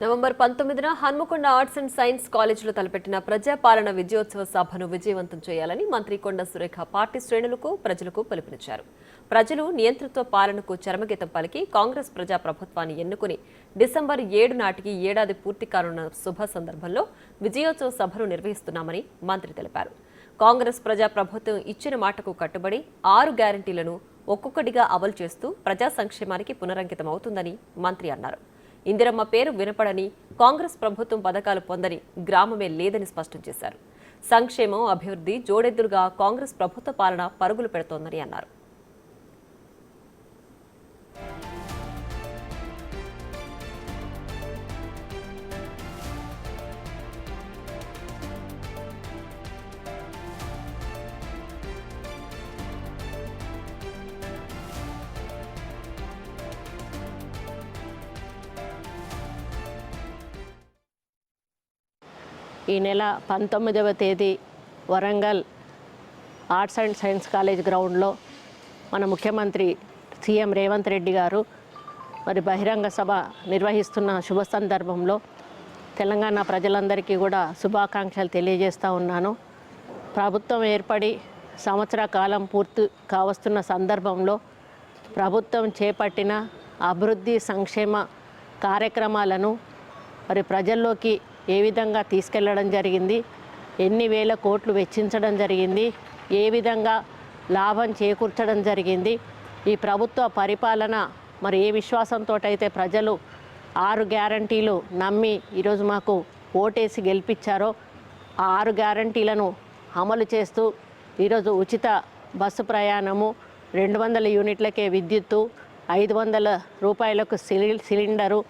November 19న Hanamkonda arts and science కాలేజీలో తలపెట్టిన ప్రజాపాలన విజయోత్సవ సభను విజయవంతం చేయాలని మంత్రి కొండ సురేఖ పార్టీ శ్రేణులకు ప్రజలకు పిలుపునిచ్చారు. ప్రజలు నియంతృత్వ పాలనకు చరమగీతం పలికి కాంగ్రెస్ ప్రజా ప్రభుత్వాన్ని ఎన్నుకుని డిసెంబర్ 7 నాటికి ఏడాది పూర్తి కానున్న శుభ సందర్భంలో విజయోత్సవ సభను నిర్వహిస్తున్నామని మంత్రి తెలిపారు. కాంగ్రెస్ ప్రజా ప్రభుత్వం ఇచ్చిన మాటకు కట్టుబడి 6 గ్యారంటీలను ఒక్కొక్కటిగా అమలు చేస్తూ ప్రజా సంక్షేమానికి పునరంకితం అవుతుందని మంత్రి అన్నారు. ఇందిరమ్మ పేరు వినపడని, కాంగ్రెస్ ప్రభుత్వం పథకాలు పొందని గ్రామమే లేదని స్పష్టం చేశారు. సంక్షేమం, అభివృద్ధి జోడెద్దులుగా కాంగ్రెస్ ప్రభుత్వ పాలన పరుగులు పెడుతోందని అన్నారు. ఈ నెల 19వ తేదీ Warangal arts and science college గ్రౌండ్లో మన ముఖ్యమంత్రి సీఎం రేవంత్ రెడ్డి గారు మరి బహిరంగ సభ నిర్వహిస్తున్న శుభ సందర్భంలో తెలంగాణ ప్రజలందరికీ కూడా శుభాకాంక్షలు తెలియజేస్తూ ఉన్నాను. ప్రభుత్వం ఏర్పడి సంవత్సర కాలం పూర్తి కావస్తున్న సందర్భంలో ప్రభుత్వం చేపట్టిన అభివృద్ధి సంక్షేమ కార్యక్రమాలను మరి ప్రజల్లోకి ఏ విధంగా తీసుకెళ్లడం జరిగింది, ఎన్ని వేల కోట్లు వెచ్చించడం జరిగింది, ఏ విధంగా లాభం చేకూర్చడం జరిగింది, ఈ ప్రభుత్వ పరిపాలన మరి ఏ విశ్వాసంతో అయితే ప్రజలు 6 గ్యారంటీలు నమ్మి ఈరోజు మాకు ఓటేసి గెలిపించారో ఆ 6 గ్యారంటీలను అమలు చేస్తూ ఈరోజు ఉచిత బస్సు ప్రయాణము, 200 యూనిట్లకే విద్యుత్తు, 500 రూపాయలకు సిలిండరు,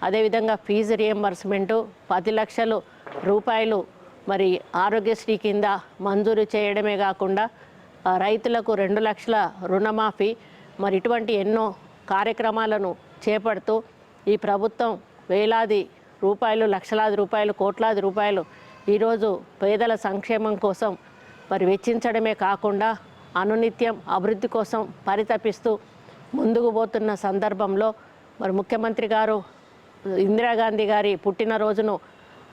అదేవిధంగా ఫీజు రియంబర్స్మెంటు 10 లక్షల రూపాయలు మరి ఆరోగ్యశ్రీ కింద మంజూరు చేయడమే కాకుండా రైతులకు 2 లక్షల రుణమాఫీ, మరి ఇటువంటి ఎన్నో కార్యక్రమాలను చేపడుతూ ఈ ప్రభుత్వం వేలాది రూపాయలు, లక్షలాది రూపాయలు, కోట్లాది రూపాయలు ఈరోజు పేదల సంక్షేమం కోసం మరి వెచ్చించడమే కాకుండా అనునిత్యం అభివృద్ధి కోసం పరితపిస్తూ ముందుకు పోతున్న సందర్భంలో మరి ముఖ్యమంత్రి గారు ఇందిరాగాంధీ గారి పుట్టినరోజును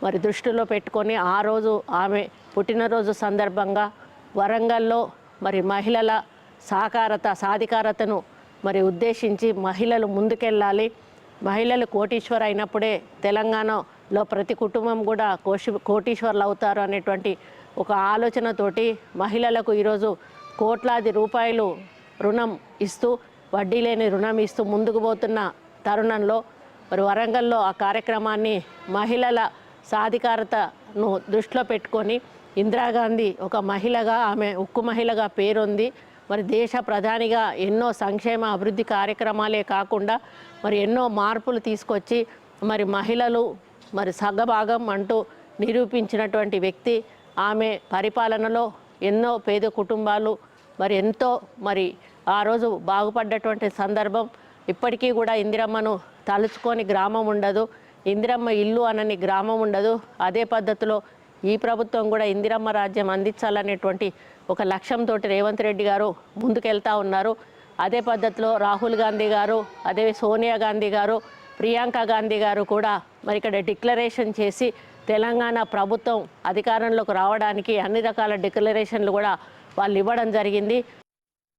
మరి దృష్టిలో పెట్టుకొని ఆ రోజు ఆమె పుట్టినరోజు సందర్భంగా వరంగల్లో మరి మహిళల సాధికారతను మరి ఉద్దేశించి మహిళలు ముందుకెళ్ళాలి, మహిళలు కోటీశ్వర్ అయినప్పుడే తెలంగాణలో ప్రతి కుటుంబం కూడా కోటీశ్వర్లు అవుతారు అనేటువంటి ఒక ఆలోచనతోటి మహిళలకు ఈరోజు కోట్లాది రూపాయలు రుణం ఇస్తూ, వడ్డీ లేని రుణం ఇస్తూ ముందుకు పోతున్న తరుణంలో మరి వరంగల్లో ఆ కార్యక్రమాన్ని మహిళల సాధికారతను దృష్టిలో పెట్టుకొని ఇందిరాగాంధీ ఒక మహిళగా, ఆమె ఉక్కు మహిళగా పేరొంది మరి దేశ ప్రధానిగా ఎన్నో సంక్షేమ అభివృద్ధి కార్యక్రమాలే కాకుండా మరి ఎన్నో మార్పులు తీసుకొచ్చి మరి మహిళలు మరి సగభాగం అంటూ నిరూపించినటువంటి వ్యక్తి. ఆమె పరిపాలనలో ఎన్నో పేద కుటుంబాలు మరి ఎంతో మరి ఆ రోజు బాగుపడ్డటువంటి సందర్భం. ఇప్పటికీ కూడా ఇందిరమ్మను తలుచుకొని గ్రామం ఉండదు, ఇందిరమ్మ ఇల్లు అనని గ్రామం ఉండదు. అదే పద్ధతిలో ఈ ప్రభుత్వం కూడా ఇందిరమ్మ రాజ్యం అందించాలనేటువంటి ఒక లక్ష్యంతో రేవంత్ రెడ్డి గారు ముందుకెళ్తా ఉన్నారు. అదే పద్ధతిలో రాహుల్ గాంధీ గారు, అదే సోనియా గాంధీ గారు, ప్రియాంక గాంధీ గారు కూడా మరి ఇక్కడ డిక్లరేషన్ చేసి తెలంగాణ ప్రభుత్వం అధికారంలోకి రావడానికి అన్ని రకాల డిక్లరేషన్లు కూడా వాళ్ళు ఇవ్వడం జరిగింది.